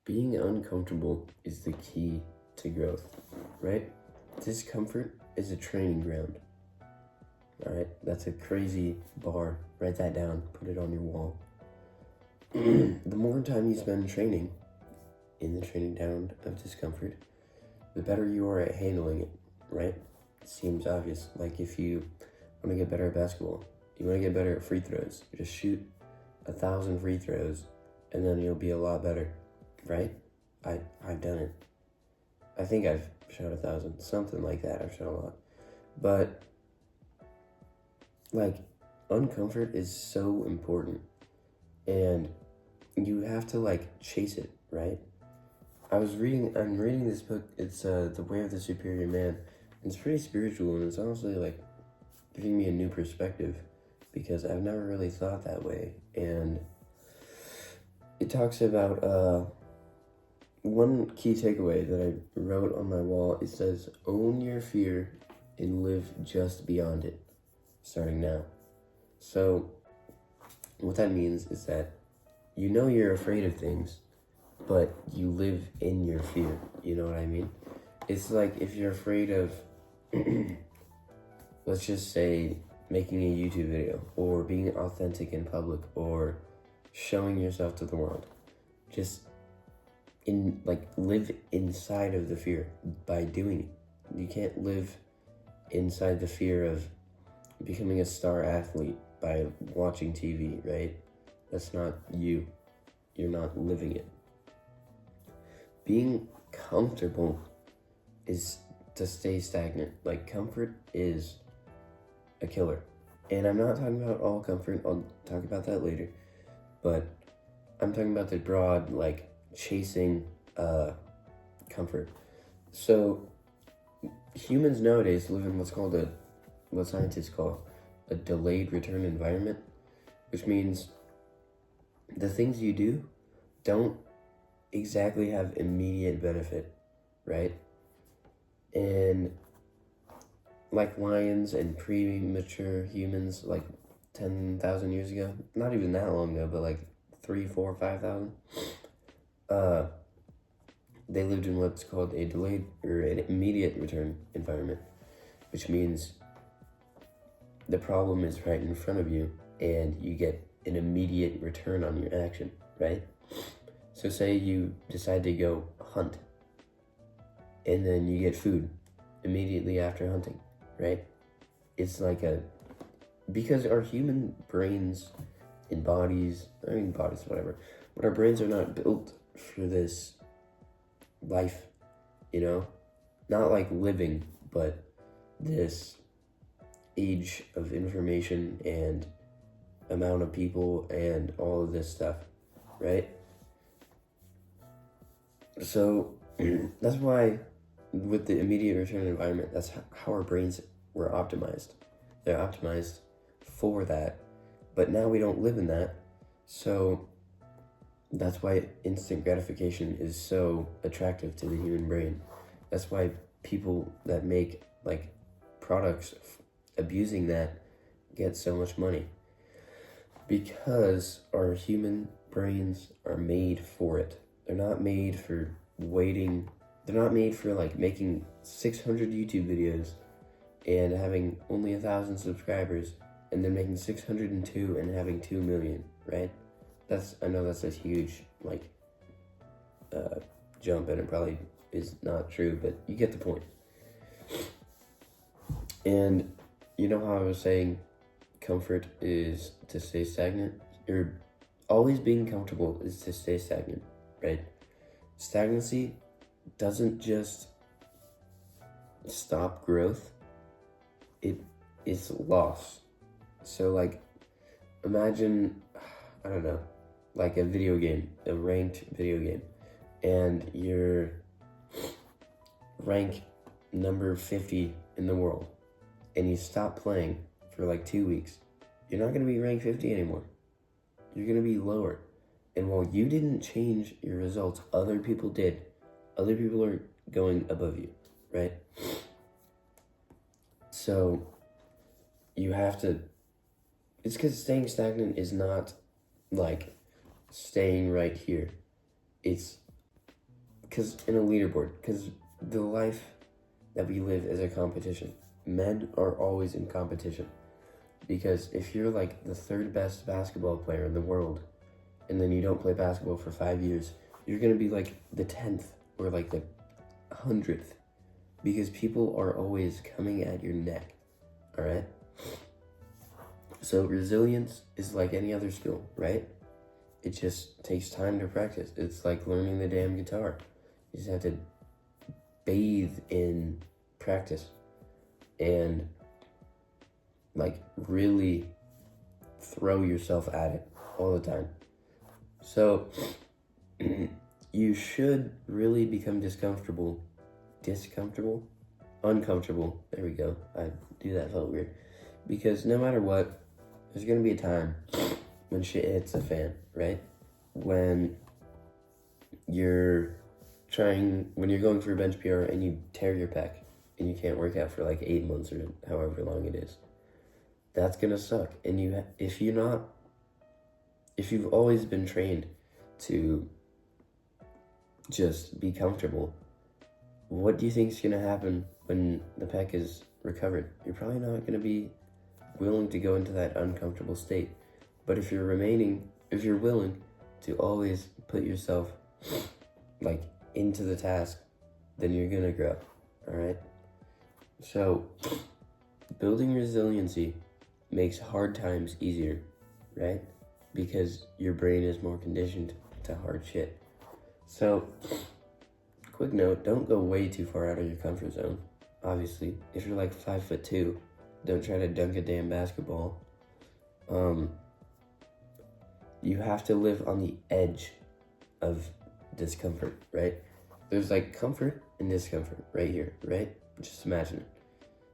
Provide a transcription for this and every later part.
Being uncomfortable is the key to growth, right? Discomfort is a training ground. All right, that's a crazy bar. Write that down, put it on your wall. The more time you spend training in the training ground of discomfort, the better you are at handling it, right? It seems obvious. Like if you want to get better at basketball, you want to get better at free throws, just shoot 1,000 free throws and then you'll be a lot better, right? I've done it. I think I've shot 1,000, something like that. I've shot a lot. But like, uncomfort is so important and you have to like chase it, right? I'm reading this book. It's The Way of the Superior Man. It's pretty spiritual and it's honestly like giving me a new perspective because I've never really thought that way. And it talks about one key takeaway that I wrote on my wall. It says, own your fear and live just beyond it, starting now. So what that means is that you know you're afraid of things, but you live in your fear. You know what I mean? It's like if you're afraid of, let's just say, making a YouTube video or being authentic in public or showing yourself to the world. Just live inside of the fear by doing it. You can't live inside the fear of becoming a star athlete by watching TV, right? That's not you. You're not living it. Being comfortable is to stay stagnant. Like, comfort is a killer. And I'm not talking about all comfort. I'll talk about that later. But I'm talking about the broad, like, chasing comfort. So humans nowadays live in what scientists call a delayed return environment, which means the things you do don't exactly have immediate benefit, right? And like lions and premature humans, like 10,000 years ago, not even that long ago, but like 3, 4, 5,000, they lived in what's called a delayed or an immediate return environment, which means the problem is right in front of you and you get an immediate return on your action, right? So say you decide to go hunt and then you get food immediately after hunting, right? It's like because our human brains and bodies, whatever, but our brains are not built for this life, you know? Not like living, but this age of information and amount of people and all of this stuff, right? So that's why with the immediate return environment, that's how our brains were optimized. They're optimized for that, but now we don't live in that. So that's why instant gratification is so attractive to the human brain. That's why people that make like products abusing that get so much money, because our human brains are made for it. They're not made for waiting. They're not made for like making 600 YouTube videos and having only 1,000 subscribers and then making 602 and having 2 million, right? I know that's a huge like jump, and it probably is not true, but you get the point. And you know how I was saying comfort is to stay stagnant? Or always being comfortable is to stay stagnant, right? Stagnancy doesn't just stop growth, it is loss. So like, imagine, I don't know, like a video game, a ranked video game, and you're rank number 50 in the world, and you stop playing for like 2 weeks. You're not going to be rank 50 anymore. You're going to be lower. And while you didn't change your results, other people did. Other people are going above you, right? So you have to, it's because staying stagnant is not like staying right here. It's because in a leaderboard, because the life that we live is a competition. Men are always in competition, because if you're like the third best basketball player in the world, and then you don't play basketball for 5 years, you're gonna be like the 10th or like the 100th, because people are always coming at your neck. All right. So resilience is like any other skill, right? It just takes time to practice. It's like learning the damn guitar. You just have to bathe in practice and like really throw yourself at it all the time. So you should really become uncomfortable. There we go. I do that, felt weird. Because no matter what, there's gonna be a time when shit hits the fan, right? When you're going for a bench PR and you tear your pec and you can't work out for like 8 months or however long it is. That's gonna suck. And if you've always been trained to just be comfortable, what do you think is gonna happen when the pec is recovered? You're probably not gonna be willing to go into that uncomfortable state. But if you're willing to always put yourself like into the task, then you're gonna grow. All right. So building resiliency makes hard times easier, right? Because your brain is more conditioned to hard shit. So quick note, don't go way too far out of your comfort zone. Obviously, if you're like 5'2", don't try to dunk a damn basketball. You have to live on the edge of discomfort, right? There's like comfort and discomfort right here, right? Just imagine it.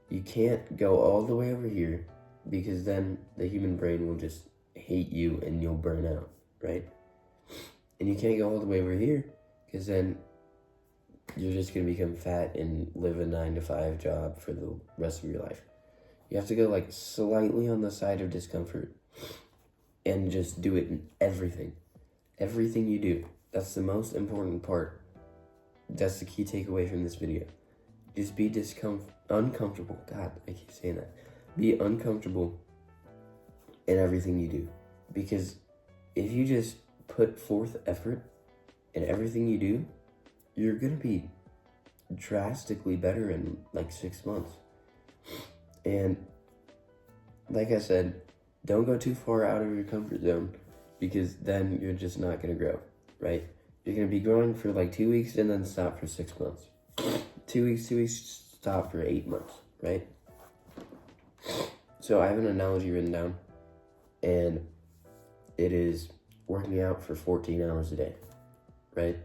You can't go all the way over here, because then the human brain will just hate you and you'll burn out, right? And you can't go all the way over here, because then you're just gonna become fat and live a 9-to-5 job for the rest of your life. You have to go like slightly on the side of discomfort and just do it in everything. Everything you do. That's the most important part. That's the key takeaway from this video. Just be uncomfortable. God, I keep saying that. Be uncomfortable in everything you do. Because if you just put forth effort in everything you do, you're gonna be drastically better in like 6 months. And like I said, don't go too far out of your comfort zone, because then you're just not gonna grow, right? You're gonna be growing for like 2 weeks and then stop for 6 months. 2 weeks, stop for 8 months, right? So I have an analogy written down, and it is working out for 14 hours a day, right?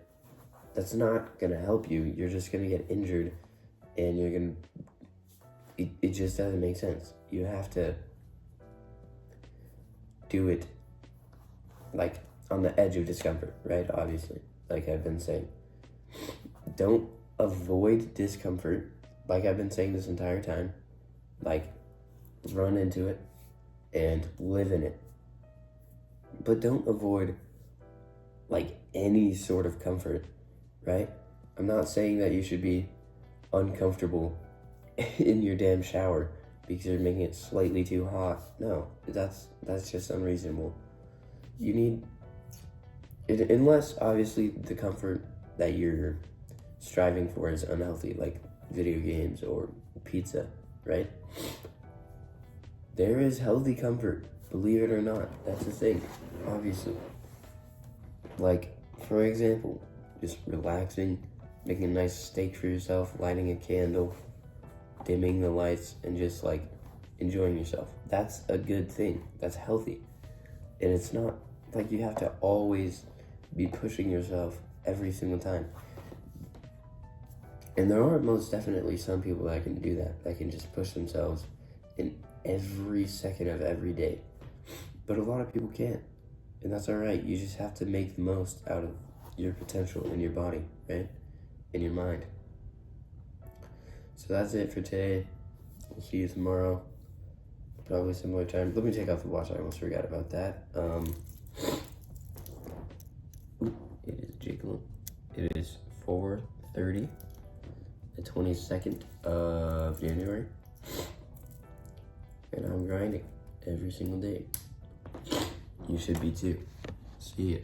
That's not gonna help you. You're just gonna get injured, and it just doesn't make sense. You have to do it like on the edge of discomfort, right? Obviously, like I've been saying. Don't avoid discomfort, like I've been saying this entire time. Like, run into it and live in it. But don't avoid like any sort of comfort, right? I'm not saying that you should be uncomfortable in your damn shower because you're making it slightly too hot. No, that's just unreasonable. You need it, unless obviously the comfort that you're striving for is unhealthy, like video games or pizza, right? There is healthy comfort, believe it or not. That's the thing, obviously. Like, for example, just relaxing, making a nice steak for yourself, lighting a candle, dimming the lights, and just like enjoying yourself. That's a good thing. That's healthy. And it's not like you have to always be pushing yourself every single time. And there are most definitely some people that can do that can just push themselves in every second of every day. But a lot of people can't. And that's all right. You just have to make the most out of your potential in your body, right? In your mind. So that's it for today. We'll see you tomorrow. Probably similar time. Let me take off the watch. I almost forgot about that. It is jiggling. It is 4 30, the 22nd of January. And I'm grinding every single day. You should be too. See ya.